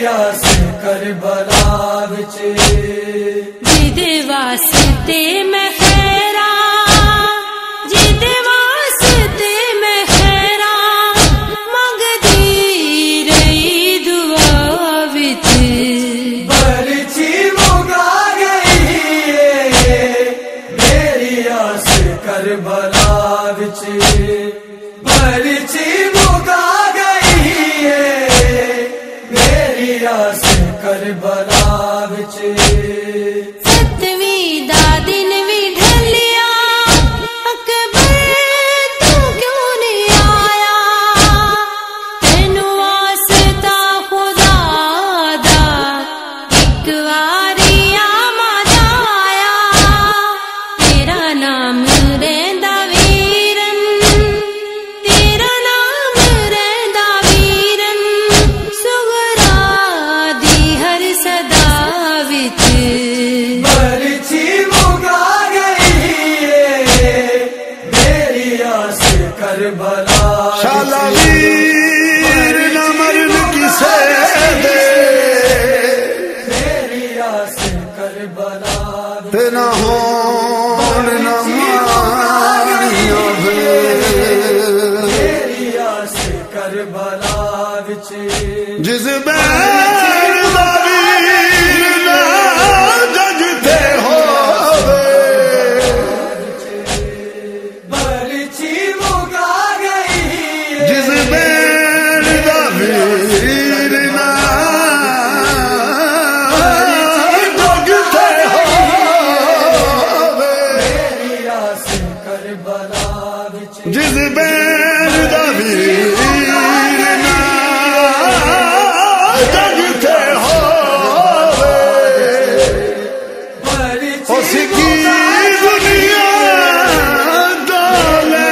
آس کربلا وچ جد واسطے میں خیراں جد واسطے میں خیراں منگدی رہی دعا وچ برچی مگا گئی میری آس کربلا وچ برچی مگا گئی میری آس کربلا وچ ستویں دا دن وی ڈھلیا اکبر تو کیوں نہیں آیا تینوں واسطہ خدا دا ایک واری آمد آیا تیرا نام رہندا ویرن تیرا نام رہندا ویرن سغرا دی ہر صدا وچ برچی مگا گئی میری آس کربلا شالا ویر نہ مرن کسے دے میری آس کربلا تے نہ ہون نہ مانیاں میری آس کربلا وچ جس بین دا ویر نہ جگ تے ہووے برچی مگا گئی جس بین دا ویر نہ جگ تے ہووے میری آس کربلا وچ جس بین دا ویر نہ جگ تے ہووے اس کی دنیا ڈالے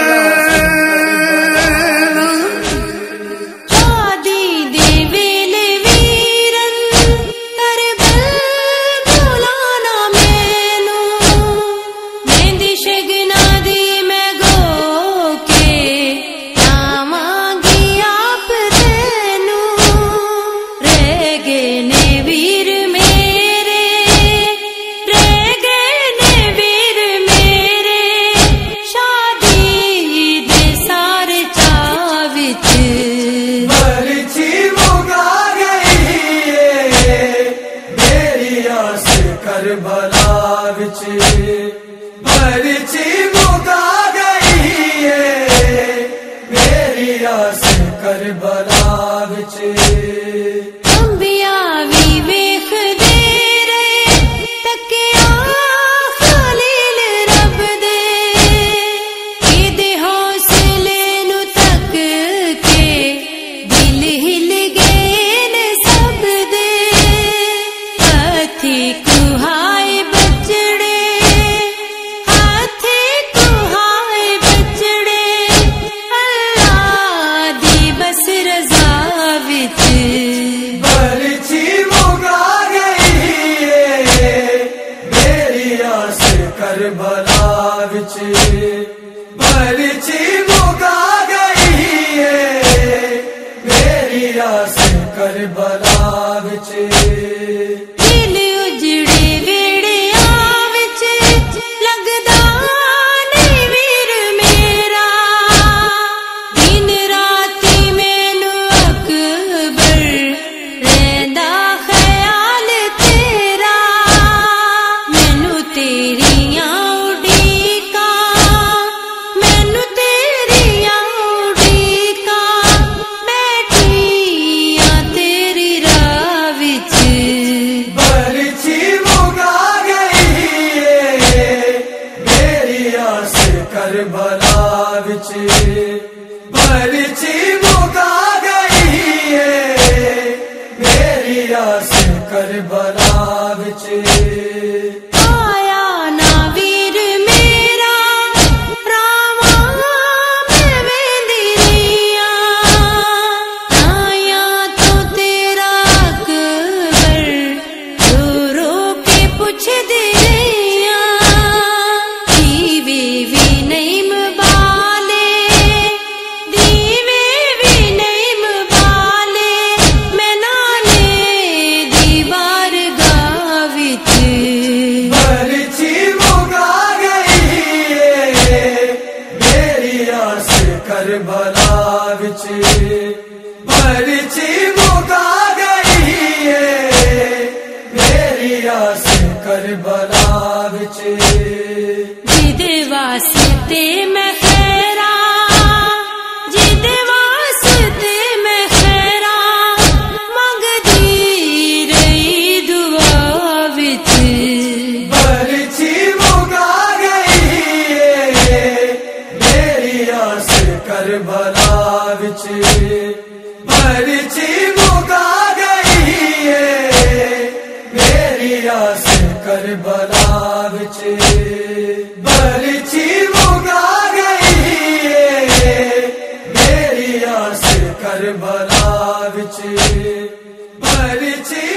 شادی دے ویلے ویرن کربل بلانا مینوں مہندی شگنا دی میں گو کے جاواں گی آپ تینوں رہ گئے نے ویر میرے رہ گئے نے ویر میرے شادی دے سارے چاہ وچ برچی مگا گئی میری آس کربلا وچ برچی مگا گئی میری آس کربلا وچ انبیاء وی ویکھ دے رہے تکیا خلیل رب دے ایدے حوصلے نو تک کے دل ہل گئے نے سب دے ہاتھی کوہائے بچڑے ہاتھی کوہائے بچڑے اللہ دی بس رضا وچ برچی مگا گئی میری آس کربلا وچ برچی مگا گئی میری آس کربلا وچ دل اجڑے ویڑیاں وچ لگدا نہیں ویر میرا دن راتی مینوں اکبر رہندا خیال تیرا مینوں تیریاں اڈیکاں مینوں تیریاں اڈیکاں بیٹھیاں تیری راہ وچ برچی مگا گئی میری آس کربلا وچ برچی مگا گئی میری آس کربلا وچ آیا نا ویر میرا راواں میں ویندی رہیاں آیاں تو تیرا اکبر رو رو کے پوچھدی رہیاں دیوے وی نہیں مبالے دیوے وی نہیں مبالے میں نالے آس کربلا وچ برچی مکا گئی ہے میری آس کربلا وچ برچی مکا گئی ہے میری آس کربلا وچ برچی